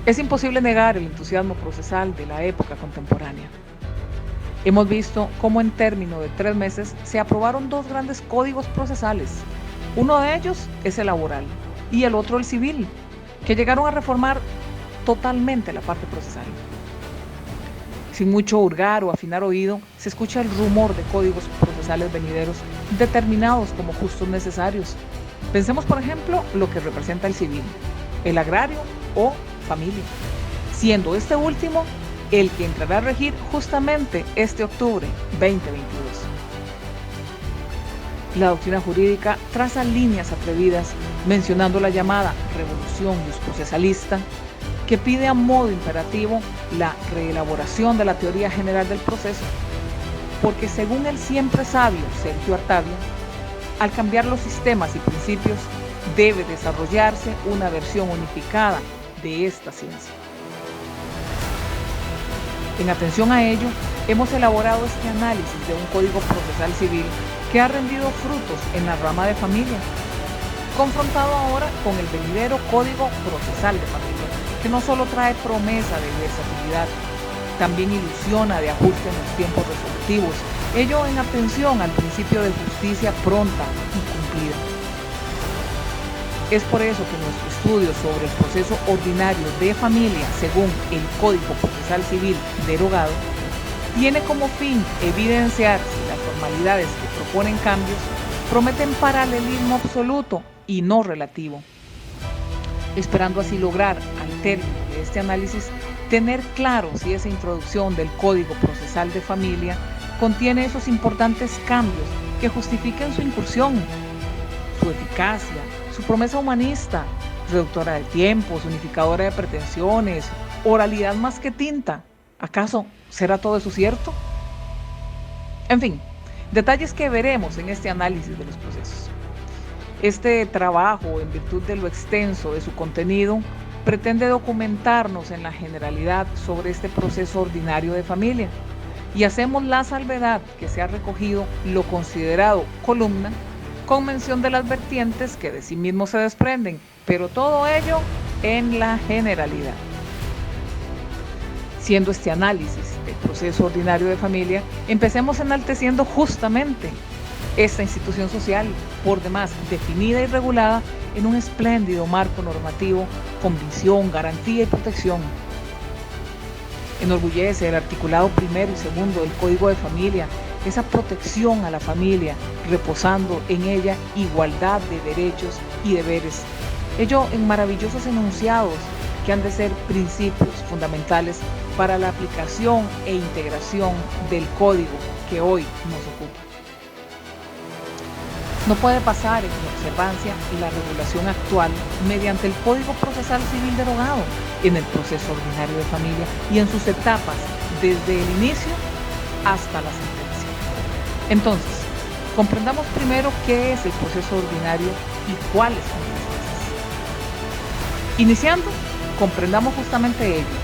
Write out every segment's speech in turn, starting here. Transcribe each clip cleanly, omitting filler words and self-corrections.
Es imposible negar el entusiasmo procesal de la época contemporánea. Hemos visto cómo en término de 3 meses se aprobaron 2 grandes códigos procesales. Uno de ellos es el laboral y el otro el civil, que llegaron a reformar totalmente la parte procesal. Sin mucho hurgar o afinar oído, se escucha el rumor de códigos procesales venideros determinados como justos necesarios. Pensemos, por ejemplo, lo que representa el civil, el agrario o familia, siendo este último el que entrará a regir justamente este octubre 2022. La doctrina jurídica traza líneas atrevidas mencionando la llamada revolución processalista, que pide a modo imperativo la reelaboración de la teoría general del proceso, porque según el siempre sabio Sergio Artavia, al cambiar los sistemas y principios, debe desarrollarse una versión unificada de esta ciencia. En atención a ello, hemos elaborado este análisis de un código procesal civil que ha rendido frutos en la rama de familia, confrontado ahora con el venidero Código Procesal de Familia, que no solo trae promesa de versatilidad, también ilusiona de ajuste en los tiempos resolutivos, ello en atención al principio de justicia pronta y cumplida. Es por eso que nuestro estudio sobre el proceso ordinario de familia según el Código Procesal Civil derogado tiene como fin evidenciar si las formalidades que proponen cambios prometen paralelismo absoluto y no relativo, esperando así lograr, al término de este análisis, tener claro si esa introducción del Código Procesal de Familia contiene esos importantes cambios que justifiquen su incursión, su eficacia, su promesa humanista, reductora de tiempos, unificadora de pretensiones, oralidad más que tinta. ¿Acaso será todo eso cierto? En fin, detalles que veremos en este análisis de los procesos. Este trabajo, en virtud de lo extenso de su contenido, pretende documentarnos en la generalidad sobre este proceso ordinario de familia, y hacemos la salvedad que se ha recogido lo considerado columna con mención de las vertientes que de sí mismos se desprenden, pero todo ello en la generalidad. Siendo este análisis del proceso ordinario de familia, empecemos enalteciendo justamente esta institución social, por demás definida y regulada en un espléndido marco normativo con visión, garantía y protección. Enorgullece el articulado 1 y 2 del Código de Familia, esa protección a la familia, reposando en ella igualdad de derechos y deberes, ello en maravillosos enunciados que han de ser principios fundamentales para la aplicación e integración del código que hoy nos ocupa. No puede pasar en observancia la regulación actual mediante el Código Procesal Civil derogado en el proceso ordinario de familia y en sus etapas desde el inicio hasta la sentencia. Entonces, comprendamos primero qué es el proceso ordinario y cuáles son sus fases. Iniciando, comprendamos justamente ello,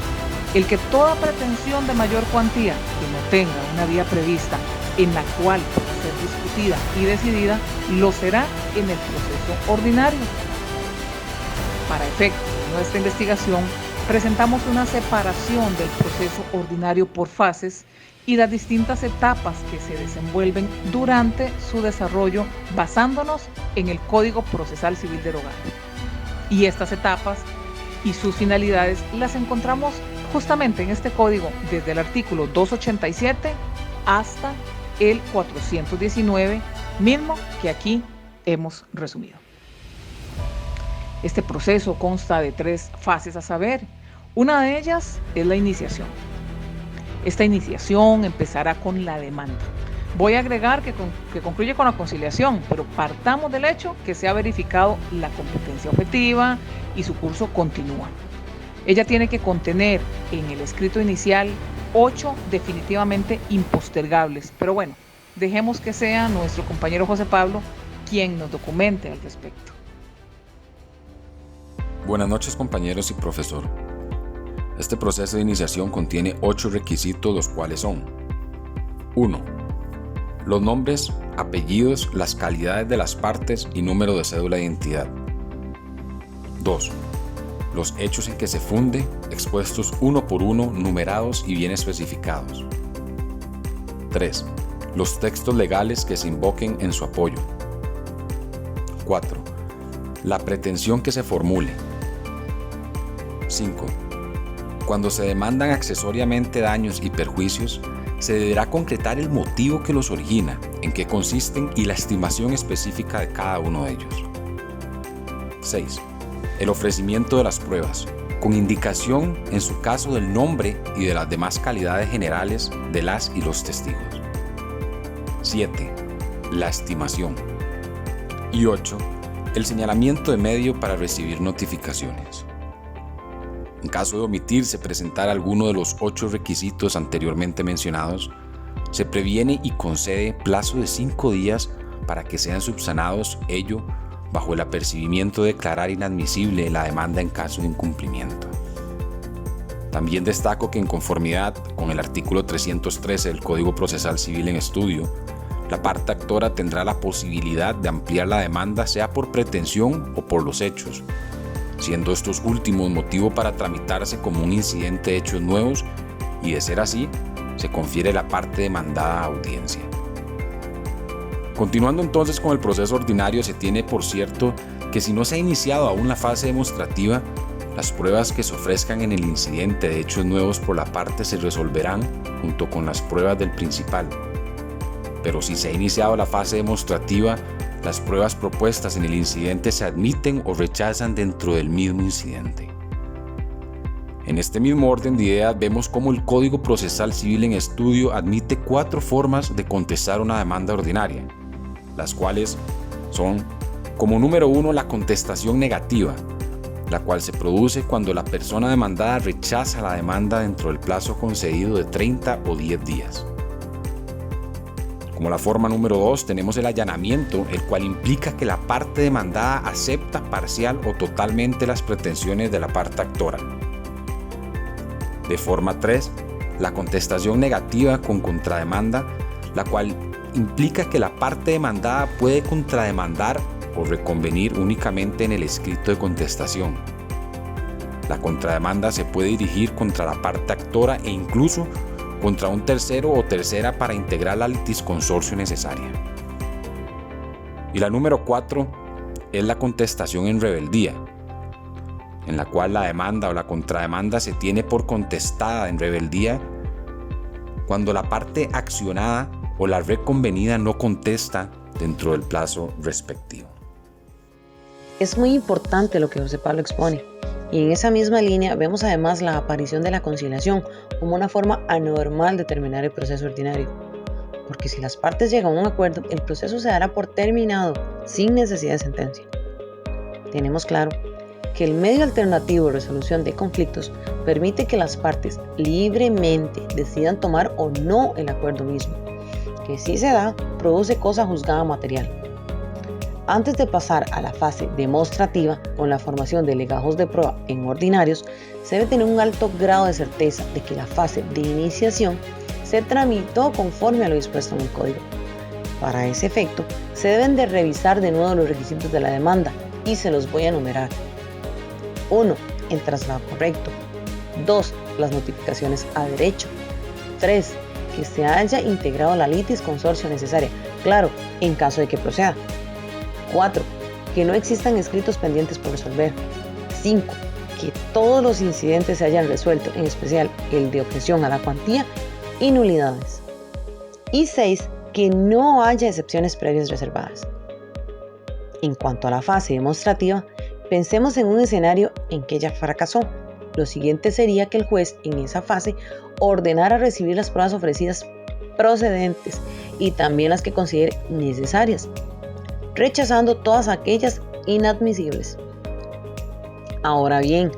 el que toda pretensión de mayor cuantía que no tenga una vía prevista en la cual pueda ser discutida y decidida, lo será en el proceso ordinario. Para efectos de nuestra investigación, presentamos una separación del proceso ordinario por fases y las distintas etapas que se desenvuelven durante su desarrollo basándonos en el Código Procesal Civil derogado. Y estas etapas y sus finalidades las encontramos justamente en este código desde el artículo 287 hasta el 419, mismo que aquí hemos resumido. Este proceso consta de 3 fases a saber. Una de ellas es la iniciación. Esta iniciación empezará con la demanda. Voy a agregar que concluye con la conciliación, pero partamos del hecho que se ha verificado la competencia objetiva y su curso continúa. Ella tiene que contener en el escrito inicial 8 definitivamente impostergables, pero bueno, dejemos que sea nuestro compañero José Pablo quien nos documente al respecto. Buenas noches, compañeros y profesor. Este proceso de iniciación contiene 8 requisitos, los cuales son: 1. Los nombres, apellidos, las calidades de las partes y número de cédula de identidad. 2. los hechos en que se funde, expuestos uno por uno, numerados y bien especificados. 3. Los textos legales que se invoquen en su apoyo. 4. La pretensión que se formule. 5. Cuando se demandan accesoriamente daños y perjuicios, se deberá concretar el motivo que los origina, en qué consisten y la estimación específica de cada uno de ellos. 6. El ofrecimiento de las pruebas, con indicación en su caso del nombre y de las demás calidades generales de las y los testigos. 7. La estimación. Y 8. El señalamiento de medio para recibir notificaciones. En caso de omitirse presentar alguno de los 8 requisitos anteriormente mencionados, se previene y concede plazo de 5 días para que sean subsanados, ello bajo el apercibimiento de declarar inadmisible la demanda en caso de incumplimiento. También destaco que en conformidad con el artículo 313 del Código Procesal Civil en estudio, la parte actora tendrá la posibilidad de ampliar la demanda sea por pretensión o por los hechos, siendo estos últimos motivo para tramitarse como un incidente de hechos nuevos y, de ser así, se confiere a la parte demandada audiencia. Continuando entonces con el proceso ordinario, se tiene por cierto que si no se ha iniciado aún la fase demostrativa, las pruebas que se ofrezcan en el incidente de hechos nuevos por la parte se resolverán junto con las pruebas del principal. Pero si se ha iniciado la fase demostrativa, las pruebas propuestas en el incidente se admiten o rechazan dentro del mismo incidente. En este mismo orden de ideas vemos cómo el Código Procesal Civil en estudio admite 4 formas de contestar una demanda ordinaria, las cuales son, como número 1, la contestación negativa, la cual se produce cuando la persona demandada rechaza la demanda dentro del plazo concedido de 30 o 10 días. Como la forma número 2 tenemos el allanamiento, el cual implica que la parte demandada acepta parcial o totalmente las pretensiones de la parte actora. De forma 3, la contestación negativa con contrademanda, la cual implica que la parte demandada puede contrademandar o reconvenir únicamente en el escrito de contestación. La contrademanda se puede dirigir contra la parte actora e incluso contra un tercero o tercera para integrar la litisconsorcio necesaria. Y la número 4 es la contestación en rebeldía, en la cual la demanda o la contrademanda se tiene por contestada en rebeldía cuando la parte accionada o la reconvenida no contesta dentro del plazo respectivo. Es muy importante lo que José Pablo expone. Y en esa misma línea vemos además la aparición de la conciliación como una forma anormal de terminar el proceso ordinario. Porque si las partes llegan a un acuerdo, el proceso se dará por terminado sin necesidad de sentencia. Tenemos claro que el medio alternativo de resolución de conflictos permite que las partes libremente decidan tomar o no el acuerdo mismo, que si se da, produce cosa juzgada material. Antes de pasar a la fase demostrativa, con la formación de legajos de prueba en ordinarios, se debe tener un alto grado de certeza de que la fase de iniciación se tramitó conforme a lo dispuesto en el código. Para ese efecto, se deben de revisar de nuevo los requisitos de la demanda y se los voy a enumerar. 1. El traslado correcto. 2. Las notificaciones a derecho. 3. Que se haya integrado la litisconsorcio necesaria, claro, en caso de que proceda. 4. Que no existan escritos pendientes por resolver. 5. Que todos los incidentes se hayan resuelto, en especial el de objeción a la cuantía y nulidades. Y 6. Que no haya excepciones previas reservadas. En cuanto a la fase demostrativa, pensemos en un escenario en que ella fracasó. Lo siguiente sería que el juez en esa fase ordenara recibir las pruebas ofrecidas procedentes y también las que considere necesarias, rechazando todas aquellas inadmisibles. Ahora bien,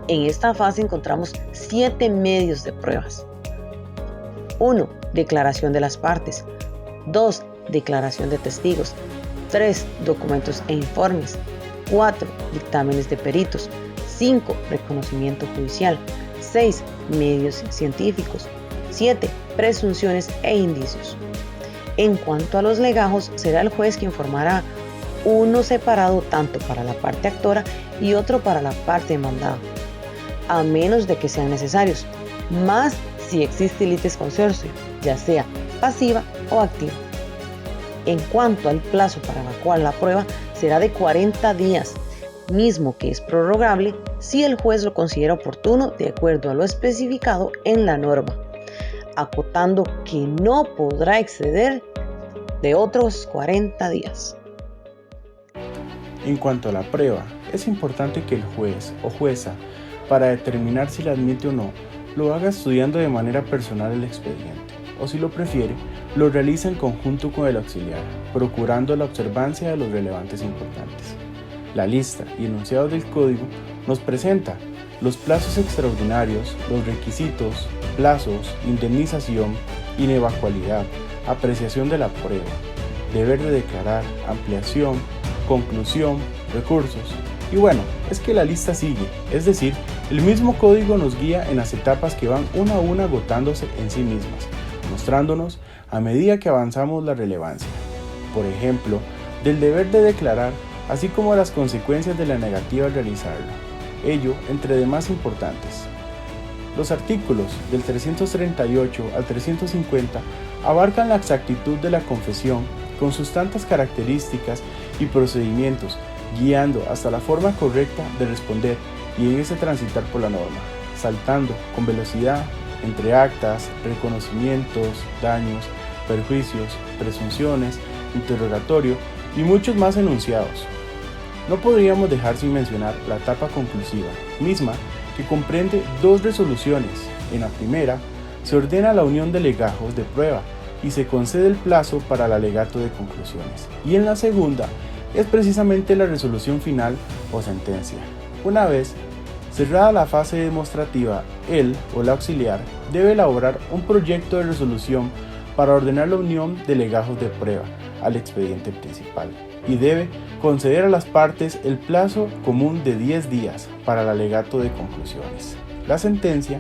en esta fase encontramos 7 medios de pruebas. 1. Declaración de las partes. 2. Declaración de testigos. 3. Documentos e informes. 4. Dictámenes de peritos. 5. Reconocimiento judicial. 6. Medios científicos. 7. Presunciones e indicios. En cuanto a los legajos, será el juez quien formará uno separado tanto para la parte actora y otro para la parte demandada, a menos de que sean necesarios, más si existe litis consortio, ya sea pasiva o activa. En cuanto al plazo para evacuar la prueba, será de 40 días, mismo que es prorrogable si el juez lo considera oportuno de acuerdo a lo especificado en la norma, acotando que no podrá exceder de otros 40 días. En cuanto a la prueba, es importante que el juez o jueza, para determinar si la admite o no, lo haga estudiando de manera personal el expediente, o si lo prefiere, lo realiza en conjunto con el auxiliar, procurando la observancia de los relevantes importantes. La lista y enunciados del código nos presenta los plazos extraordinarios, los requisitos, plazos, indemnización, inevacuabilidad, apreciación de la prueba, deber de declarar, ampliación, conclusión, recursos. Y bueno, es que la lista sigue, es decir, el mismo código nos guía en las etapas que van una a una agotándose en sí mismas, mostrándonos a medida que avanzamos la relevancia. Por ejemplo, del deber de declarar, así como las consecuencias de la negativa al realizarlo. Ello entre demás importantes. Los artículos del 338 al 350 abarcan la exactitud de la confesión con sus tantas características y procedimientos, guiando hasta la forma correcta de responder y en ese transitar por la norma, saltando con velocidad entre actas, reconocimientos, daños, perjuicios, presunciones, interrogatorio y muchos más enunciados. No podríamos dejar sin mencionar la etapa conclusiva, misma que comprende dos resoluciones. En la primera, se ordena la unión de legajos de prueba y se concede el plazo para el alegato de conclusiones. Y en la segunda, es precisamente la resolución final o sentencia. Una vez cerrada la fase demostrativa, él o el auxiliar debe elaborar un proyecto de resolución para ordenar la unión de legajos de prueba al expediente principal y debe conceder a las partes el plazo común de 10 días para el alegato de conclusiones. La sentencia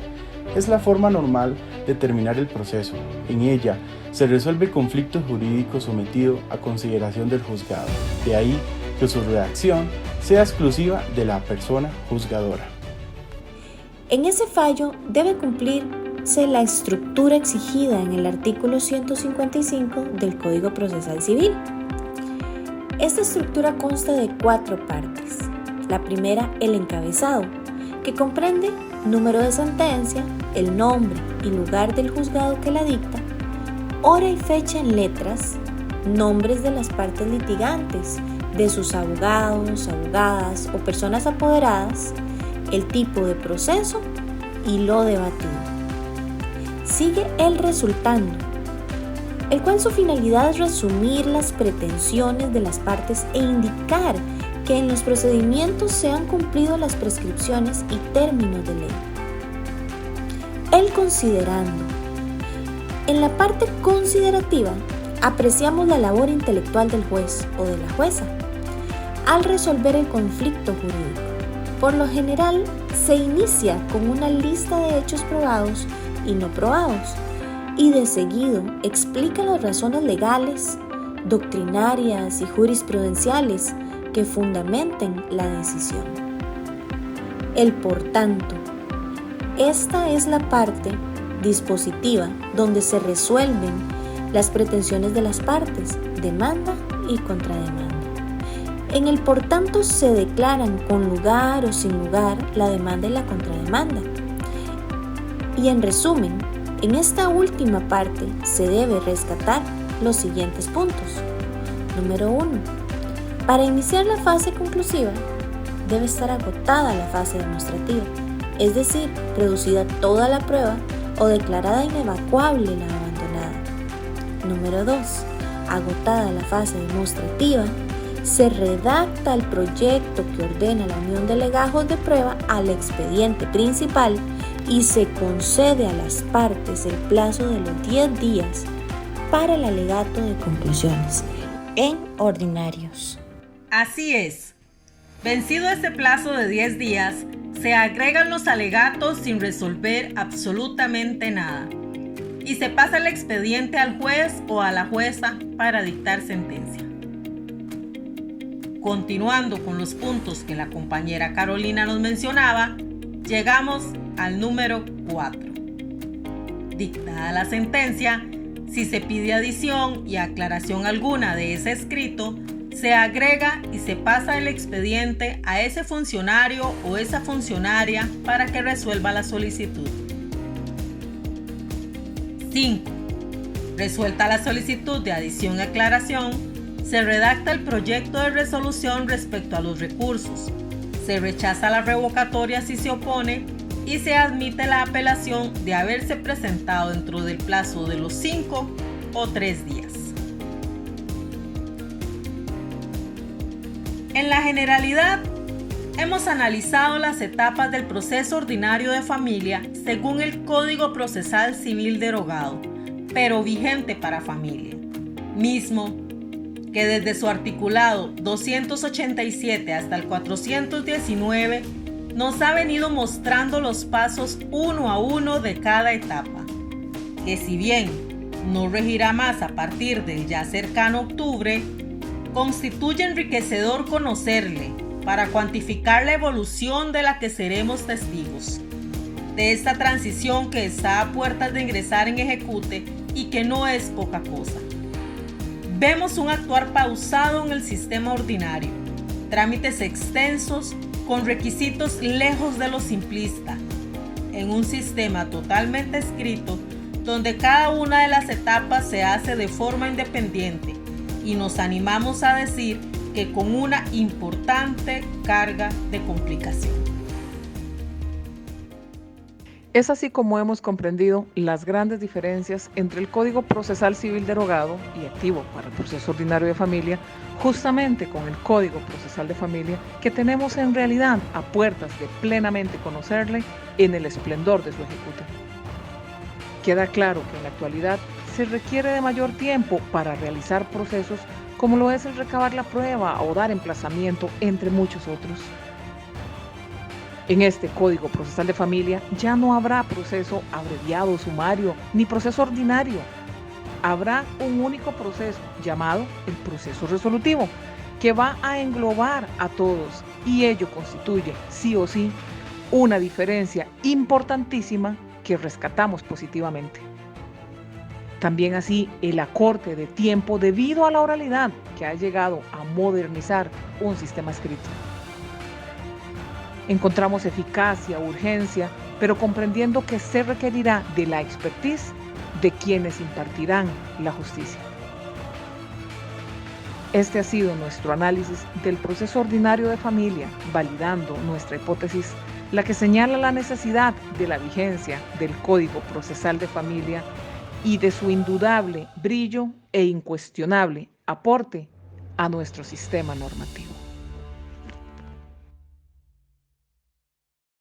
es la forma normal de terminar el proceso. En ella se resuelve el conflicto jurídico sometido a consideración del juzgado. De ahí que su redacción sea exclusiva de la persona juzgadora. En ese fallo debe cumplirse la estructura exigida en el artículo 155 del Código Procesal Civil. Esta estructura consta de 4 partes. La primera, el encabezado, que comprende número de sentencia, el nombre y lugar del juzgado que la dicta, hora y fecha en letras, nombres de las partes litigantes, de sus abogados, abogadas o personas apoderadas, el tipo de proceso y lo debatido. Sigue el resultando, el cual su finalidad es resumir las pretensiones de las partes e indicar que en los procedimientos se han cumplido las prescripciones y términos de ley. El considerando. En la parte considerativa, apreciamos la labor intelectual del juez o de la jueza al resolver el conflicto jurídico. Por lo general, se inicia con una lista de hechos probados y no probados, y de seguido explica las razones legales, doctrinarias y jurisprudenciales que fundamenten la decisión. El por tanto. Esta es la parte dispositiva donde se resuelven las pretensiones de las partes, demanda y contrademanda. En el por tanto se declaran con lugar o sin lugar la demanda y la contrademanda. Y en resumen, en esta última parte se debe rescatar los siguientes puntos. Número 1. Para iniciar la fase conclusiva, debe estar agotada la fase demostrativa, es decir, reducida toda la prueba o declarada inevacuable la abandonada. Número 2. Agotada la fase demostrativa, se redacta el proyecto que ordena la unión de legajos de prueba al expediente principal y se concede a las partes el plazo de los 10 días para el alegato de conclusiones en ordinarios. Así es. Vencido este plazo de 10 días, se agregan los alegatos sin resolver absolutamente nada y se pasa el expediente al juez o a la jueza para dictar sentencia. Continuando con los puntos que la compañera Carolina nos mencionaba, llegamos al número 4. Dictada la sentencia, si se pide adición y aclaración alguna de ese escrito, se agrega y se pasa el expediente a ese funcionario o esa funcionaria para que resuelva la solicitud. 5. Resuelta la solicitud de adición y aclaración, se redacta el proyecto de resolución respecto a los recursos, se rechaza la revocatoria si se opone y se admite la apelación de haberse presentado dentro del plazo de los 5 o 3 días. En la generalidad, hemos analizado las etapas del proceso ordinario de familia según el Código Procesal Civil derogado, pero vigente para familia, mismo que desde su articulado 287 hasta el 419 nos ha venido mostrando los pasos uno a uno de cada etapa, que si bien no regirá más a partir del ya cercano octubre, constituye enriquecedor conocerle para cuantificar la evolución de la que seremos testigos, de esta transición que está a puertas de ingresar en ejecute y que no es poca cosa. Vemos un actuar pausado en el sistema ordinario, trámites extensos con requisitos lejos de lo simplista, en un sistema totalmente escrito donde cada una de las etapas se hace de forma independiente y nos animamos a decir que con una importante carga de complicación. Es así como hemos comprendido las grandes diferencias entre el Código Procesal Civil derogado y activo para el proceso ordinario de familia, justamente con el Código Procesal de Familia, que tenemos en realidad a puertas de plenamente conocerle en el esplendor de su ejecute. Queda claro que en la actualidad se requiere de mayor tiempo para realizar procesos como lo es el recabar la prueba o dar emplazamiento, entre muchos otros. En este Código Procesal de Familia ya no habrá proceso abreviado sumario ni proceso ordinario. Habrá un único proceso llamado el proceso resolutivo, que va a englobar a todos y ello constituye, sí o sí, una diferencia importantísima que rescatamos positivamente. También así el acorte de tiempo debido a la oralidad que ha llegado a modernizar un sistema escrito. Encontramos eficacia, urgencia, pero comprendiendo que se requerirá de la expertise de quienes impartirán la justicia. Este ha sido nuestro análisis del proceso ordinario de familia, validando nuestra hipótesis, la que señala la necesidad de la vigencia del Código Procesal de Familia y de su indudable brillo e incuestionable aporte a nuestro sistema normativo.